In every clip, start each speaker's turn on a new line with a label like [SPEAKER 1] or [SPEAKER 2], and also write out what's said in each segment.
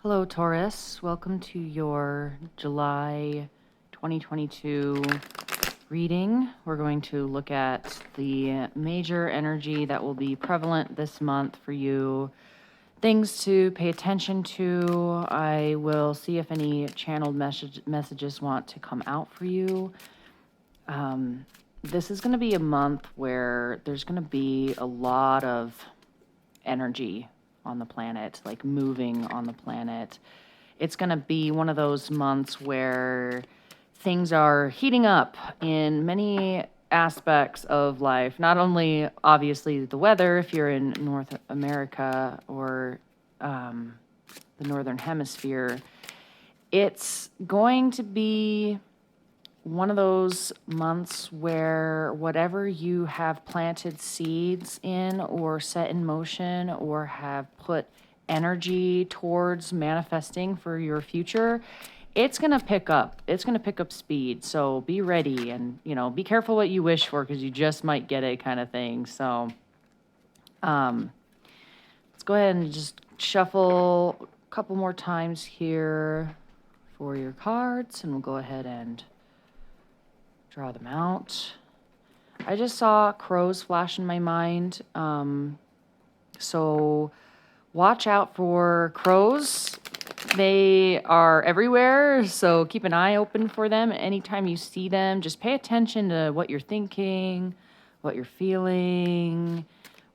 [SPEAKER 1] Hello, Taurus. Welcome to your July 2022 reading. We're going to look at the major energy that will be prevalent this month for you, things to pay attention to. I will see if any channeled messages want to come out for you. This is going to be a month where there's going to be a lot of energy on the planet, like moving on the planet. It's going to be one of those months where things are heating up in many aspects of life. Not only, obviously, the weather, if you're in North America or the Northern Hemisphere, it's going to be one of those months where whatever you have planted seeds in or set in motion or have put energy towards manifesting for your future, it's going to pick up. It's going to pick up speed. So be ready and, be careful what you wish for because you just might get it kind of thing. So let's go ahead and just shuffle a couple more times here for your cards, and we'll go ahead and draw them out. I just saw crows flash in my mind. So watch out for crows. They are everywhere, so keep an eye open for them. Anytime you see them, just pay attention to what you're thinking, what you're feeling,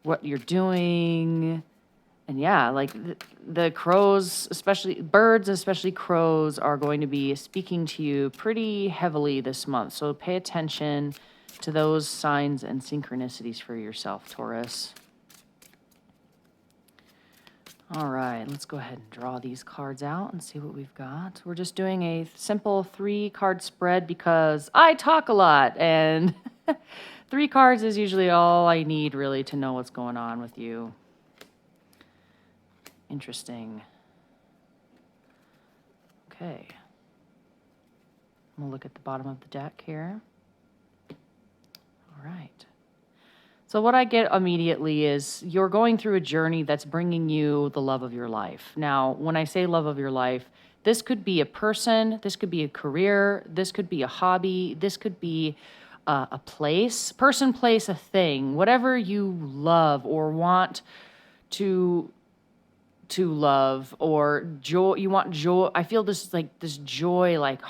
[SPEAKER 1] what you're doing. And yeah, like the crows, especially birds, especially crows, are going to be speaking to you pretty heavily this month. So pay attention to those signs and synchronicities for yourself, Taurus. All right, let's go ahead and draw these cards out and see what we've got. We're just doing a simple 3-card spread because I talk a lot, and 3 cards is usually all I need really to know what's going on with you. Interesting. Okay. We'll look at the bottom of the deck here. All right. So what I get immediately is you're going through a journey that's bringing you the love of your life. Now, when I say love of your life, this could be a person, this could be a career, this could be a hobby, this could be a place, person, place, a thing, whatever you love or want to love, or joy. You want joy. I feel this joy, like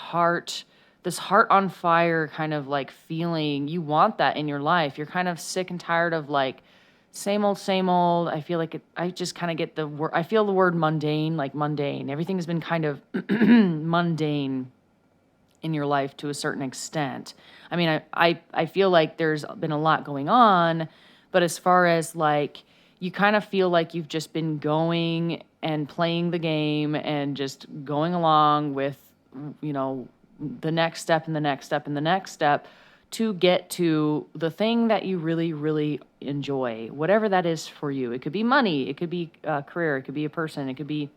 [SPEAKER 1] this heart on fire kind of like feeling. You want that in your life. You're kind of sick and tired of like same old, same old. I feel like I just kind of get the word. I feel the word mundane, like mundane. Everything's been kind of mundane in your life to a certain extent. I mean, I feel like there's been a lot going on, but as far as like, you kind of feel like you've just been going and playing the game and just going along with, the next step and the next step and the next step to get to the thing that you really, really enjoy, whatever that is for you. It could be money, it could be a career, it could be a person, it could be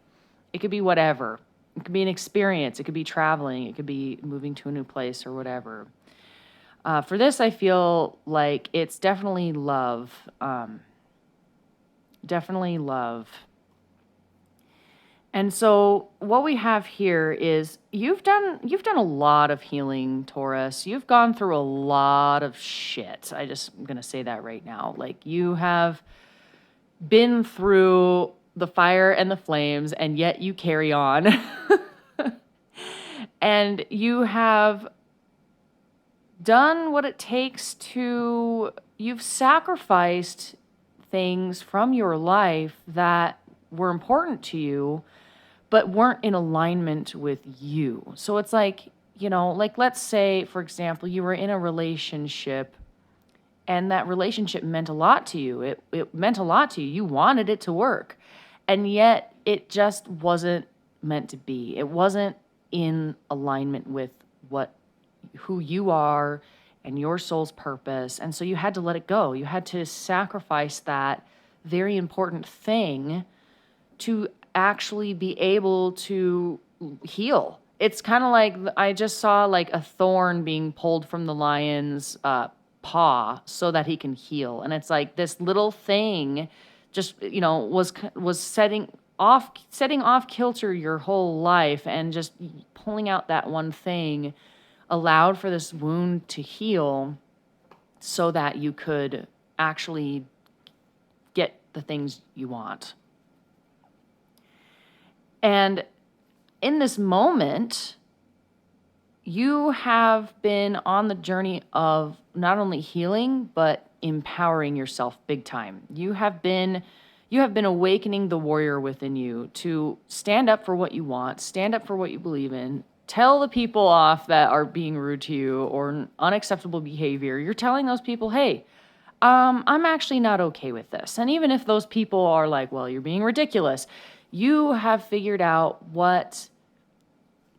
[SPEAKER 1] whatever. It could be an experience, it could be traveling, it could be moving to a new place or whatever. For this, I feel like it's definitely love. Definitely love. And so what we have here is you've done a lot of healing, Taurus. You've gone through a lot of shit. I'm going to say that right now. Like, you have been through the fire and the flames, and yet you carry on. And you have done what it takes you've sacrificed things from your life that were important to you, but weren't in alignment with you. So it's like, like let's say, for example, you were in a relationship and that relationship meant a lot to you. It meant a lot to you. You wanted it to work. And yet it just wasn't meant to be. It wasn't in alignment with who you are and your soul's purpose. And so you had to let it go. You had to sacrifice that very important thing to actually be able to heal. It's kind of like I just saw like a thorn being pulled from the lion's paw so that he can heal. And it's like this little thing just, was setting setting off kilter your whole life and just pulling out that one thing allowed for this wound to heal so that you could actually get the things you want. And in this moment, you have been on the journey of not only healing, but empowering yourself big time. You have been awakening the warrior within you to stand up for what you want, stand up for what you believe in, tell the people off that are being rude to you or unacceptable behavior. You're telling those people, hey, I'm actually not okay with this. And even if those people are like, well, you're being ridiculous, you have figured out what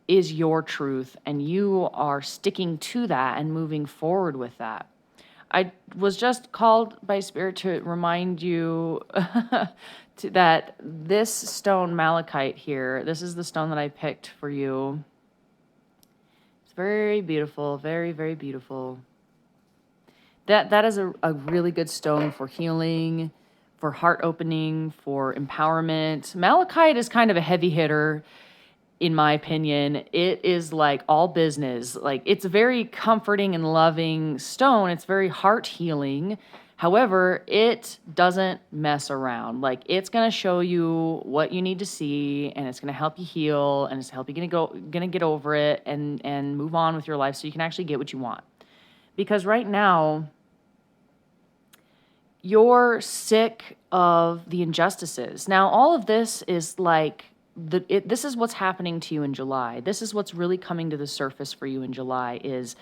[SPEAKER 1] is your truth, and you are sticking to that and moving forward with that. I was just called by Spirit to remind you that this stone malachite here, this is the stone that I picked for you. It's very beautiful, very, very beautiful. That is a really good stone for healing, for heart opening, for empowerment. Malachite is kind of a heavy hitter, in my opinion. It is like all business. Like, it's a very comforting and loving stone. It's very heart healing. However, it doesn't mess around. Like, it's going to show you what you need to see, and it's going to help you heal, and it's help you going to get over it and move on with your life so you can actually get what you want. Because right now, you're sick of the injustices. Now, all of this is like, this is what's happening to you in July. This is what's really coming to the surface for you in July is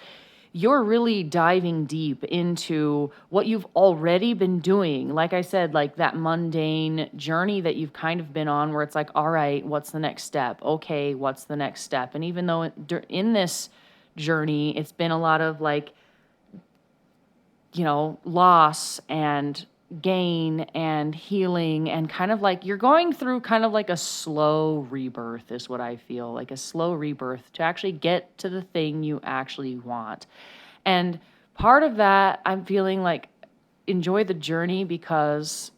[SPEAKER 1] you're really diving deep into what you've already been doing. Like I said, like that mundane journey that you've kind of been on where it's like, all right, what's the next step? Okay, what's the next step? And even though in this journey, it's been a lot of like, loss and gain and healing, and kind of like you're going through kind of like a slow rebirth is what I feel, like a slow rebirth to actually get to the thing you actually want. And part of that, I'm feeling like, enjoy the journey, because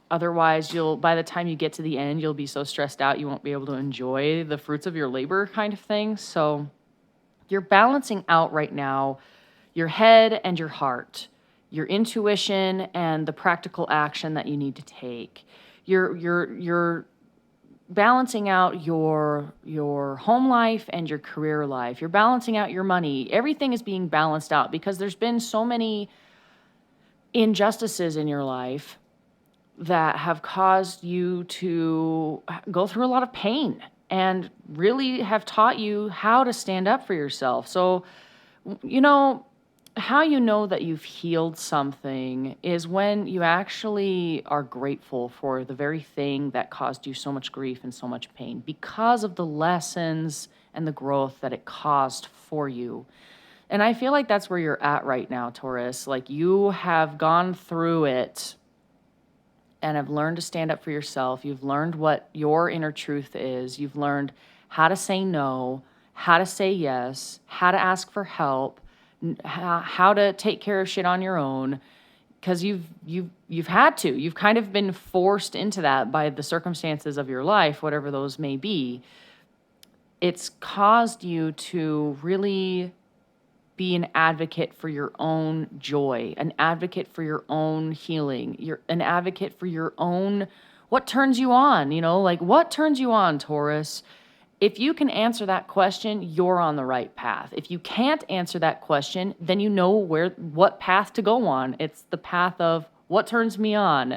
[SPEAKER 1] otherwise by the time you get to the end, you'll be so stressed out you won't be able to enjoy the fruits of your labor kind of thing. So you're balancing out right now your head and your heart, your intuition and the practical action that you need to take. You're balancing out your home life and your career life. You're balancing out your money. Everything is being balanced out because there's been so many injustices in your life that have caused you to go through a lot of pain and really have taught you how to stand up for yourself. So, how you know that you've healed something is when you actually are grateful for the very thing that caused you so much grief and so much pain because of the lessons and the growth that it caused for you. And I feel like that's where you're at right now, Taurus. Like, you have gone through it and have learned to stand up for yourself. You've learned what your inner truth is. You've learned how to say no, how to say yes, how to ask for help, how to take care of shit on your own, because you've had to. You've kind of been forced into that by the circumstances of your life, whatever those may be. It's caused you to really be an advocate for your own joy, an advocate for your own healing, you're an advocate for your own, what turns you on, like what turns you on, Taurus? If you can answer that question, you're on the right path. If you can't answer that question, then you know what path to go on. It's the path of what turns me on.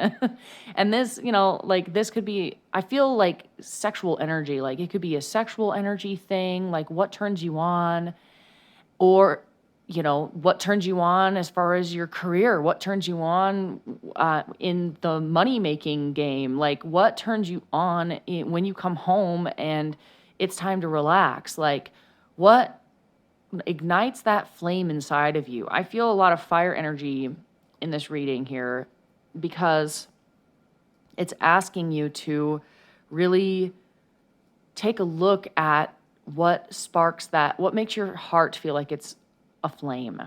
[SPEAKER 1] And this, like this could be, I feel like sexual energy, like it could be a sexual energy thing, like what turns you on, or, what turns you on as far as your career, what turns you on in the money-making game, like what turns you on when you come home and it's time to relax. Like, what ignites that flame inside of you? I feel a lot of fire energy in this reading here because it's asking you to really take a look at what sparks that, what makes your heart feel like it's a flame.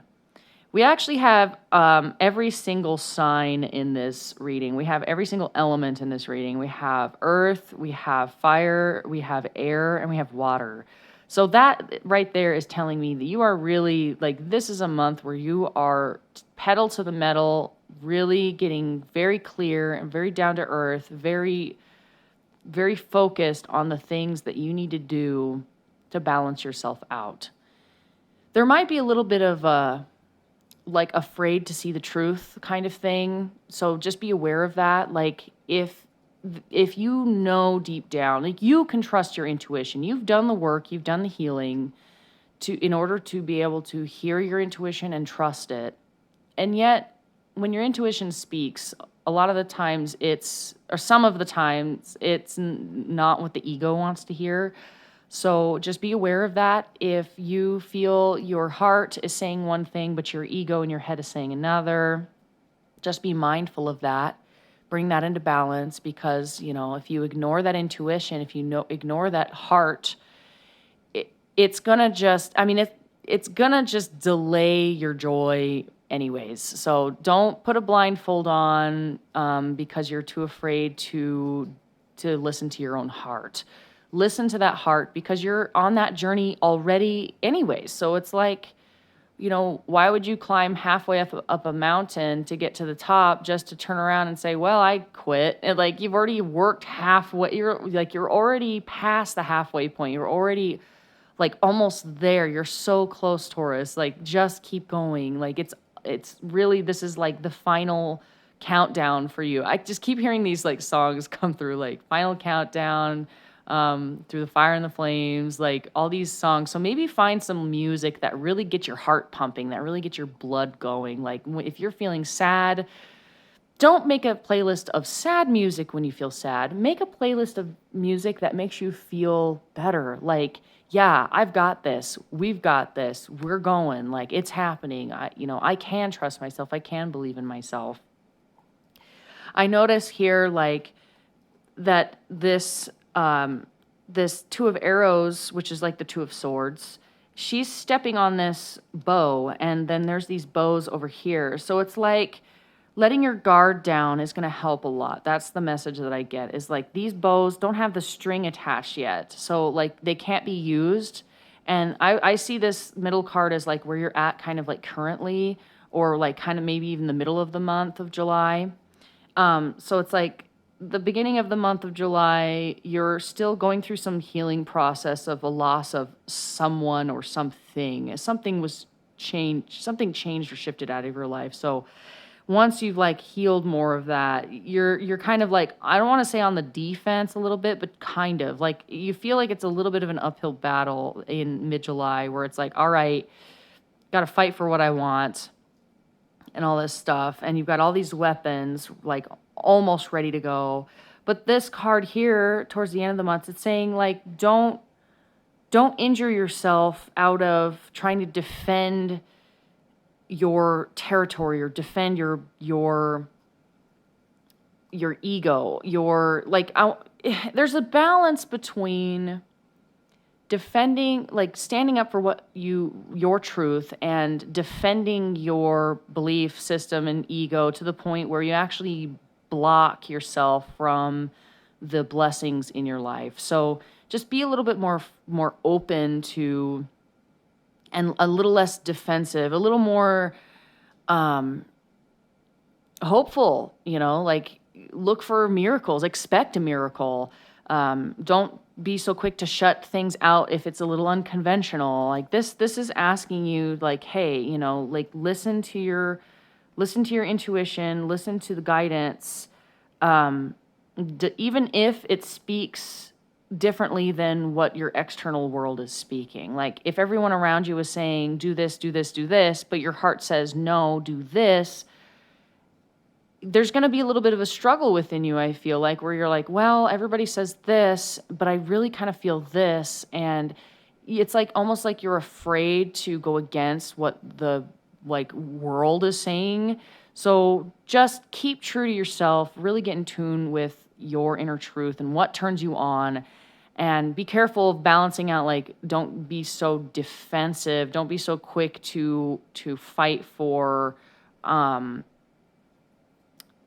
[SPEAKER 1] We actually have every single sign in this reading. We have every single element in this reading. We have earth, we have fire, we have air, and we have water. So that right there is telling me that you are really, like, this is a month where you are pedal to the metal, really getting very clear and very down to earth, very, very focused on the things that you need to do to balance yourself out. There might be a little bit of like afraid to see the truth kind of thing. So just be aware of that. Like if you know deep down, like you can trust your intuition. You've done the work, you've done the healing in order to be able to hear your intuition and trust it. And yet when your intuition speaks, a lot of the times some of the times it's not what the ego wants to hear. So just be aware of that. If you feel your heart is saying one thing, but your ego and your head is saying another, just be mindful of that. Bring that into balance, because, if you ignore that intuition, if you ignore that heart, it's going to just, it's going to just delay your joy anyways. So don't put a blindfold on because you're too afraid to listen to your own heart. Listen to that heart, because you're on that journey already anyways. So it's like, why would you climb halfway up a mountain to get to the top just to turn around and say, well, I quit? And like, you've already worked halfway. You're already past the halfway point. You're already like almost there. You're so close, Taurus. Like, just keep going. Like, it's really, this is like the final countdown for you. I just keep hearing these like songs come through, like final countdown, through the fire and the flames, like all these songs. So maybe find some music that really gets your heart pumping, that really gets your blood going. Like if you're feeling sad, don't make a playlist of sad music when you feel sad. Make a playlist of music that makes you feel better. Like, yeah, I've got this. We've got this. We're going. Like, it's happening. I can trust myself. I can believe in myself. I notice here, like, that this Two of Arrows, which is like the Two of Swords, she's stepping on this bow, and then there's these bows over here. So it's like letting your guard down is going to help a lot. That's the message that I get, is like these bows don't have the string attached yet. So like they can't be used. And I see this middle card as like where you're at kind of like currently, or like kind of maybe even the middle of the month of July. So it's like the beginning of the month of July, you're still going through some healing process of a loss of someone or something. Something was changed, something changed or shifted out of your life. So once you've like healed more of that, you're kind of like, I don't want to say on the defense a little bit, but kind of like you feel like it's a little bit of an uphill battle in mid-July, where it's like, all right, got to fight for what I want and all this stuff. And you've got all these weapons like almost ready to go. But this card here towards the end of the month, it's saying like, don't injure yourself out of trying to defend your territory or defend your ego, there's a balance between defending, like standing up for your truth, and defending your belief system and ego to the point where you actually block yourself from the blessings in your life. So just be a little bit more open to, and a little less defensive, a little more hopeful, like look for miracles, expect a miracle. Don't be so quick to shut things out if it's a little unconventional. Like this is asking you like, hey, like listen to your intuition, listen to the guidance, even if it speaks differently than what your external world is speaking. Like if everyone around you is saying, do this, do this, do this, but your heart says, no, do this, there's going to be a little bit of a struggle within you, I feel like, where you're like, well, everybody says this, but I really kind of feel this. And it's like almost like you're afraid to go against what the world is saying. So just keep true to yourself, really get in tune with your inner truth and what turns you on, And be careful of balancing out, like, don't be so defensive. Don't be so quick to fight for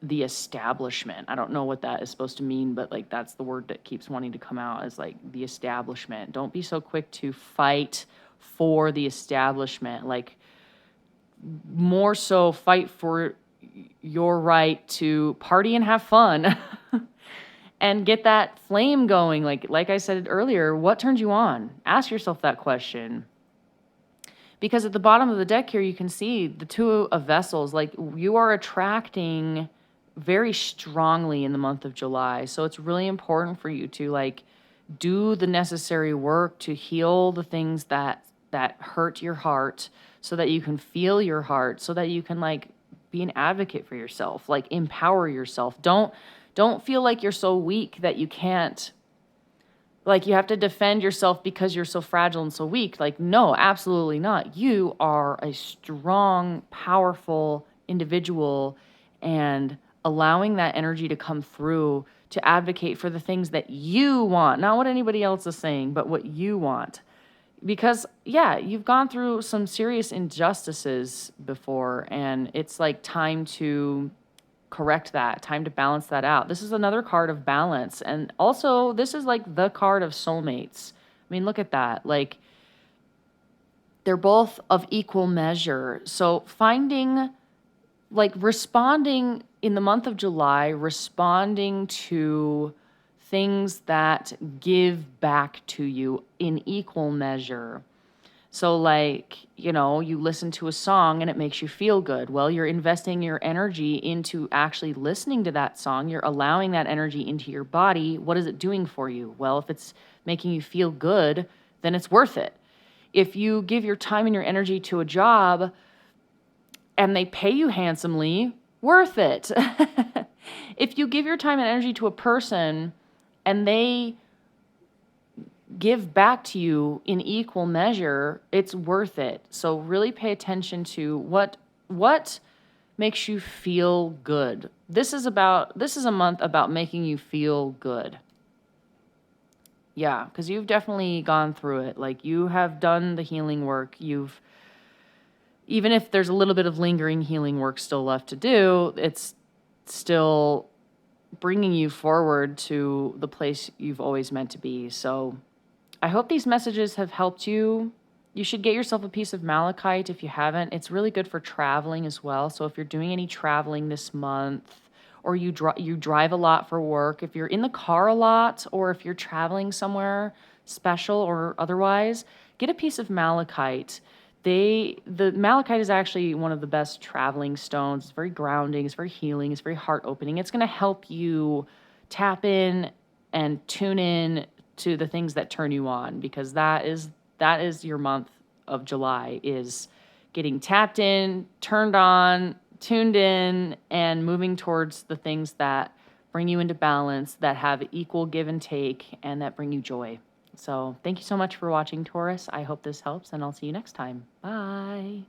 [SPEAKER 1] the establishment. I don't know what that is supposed to mean, but like that's the word that keeps wanting to come out, is like the establishment. Don't be so quick to fight for the establishment. Like, more so fight for your right to party and have fun. And get that flame going. Like I said earlier, what turns you on? Ask yourself that question. Because at the bottom of the deck here, you can see the Two of Vessels. Like, you are attracting very strongly in the month of July. So it's really important for you to like do the necessary work to heal the things that hurt your heart, so that you can feel your heart, so that you can like be an advocate for yourself, like empower yourself. Don't feel like you're so weak that you can't, like, you have to defend yourself because you're so fragile and so weak. Like, no, absolutely not. You are a strong, powerful individual, and allowing that energy to come through to advocate for the things that you want, not what anybody else is saying, but what you want. Because, yeah, you've gone through some serious injustices before, and it's like time to correct that, time to balance that out. This is another card of balance. And also, this is like the card of soulmates. I mean, look at that. Like, they're both of equal measure. So finding, like, responding in the month of July, responding to things that give back to you in equal measure. So, like, you know, you listen to a song and it makes you feel good. Well, you're investing your energy into actually listening to that song. You're allowing that energy into your body. What is it doing for you? Well, if it's making you feel good, then it's worth it. If you give your time and your energy to a job and they pay you handsomely, worth it. If you give your time and energy to a person and they give back to you in equal measure, it's worth it. So really pay attention to what makes you feel good. This is a month about making you feel good. Yeah, because you've definitely gone through it. Like, you have done the healing work. Even if there's a little bit of lingering healing work still left to do, it's still bringing you forward to the place you've always meant to be. So I hope these messages have helped you. You should get yourself a piece of malachite if you haven't. It's really good for traveling as well. So if you're doing any traveling this month, or you drive a lot for work, if you're in the car a lot, or if you're traveling somewhere special or otherwise, get a piece of malachite. The malachite is actually one of the best traveling stones. It's very grounding, it's very healing, it's very heart opening. It's going to help you tap in and tune in to the things that turn you on, because that is your month of July, is getting tapped in, turned on, tuned in, and moving towards the things that bring you into balance, that have equal give and take, and that bring you joy. So thank you so much for watching, Taurus. I hope this helps, and I'll see you next time. Bye.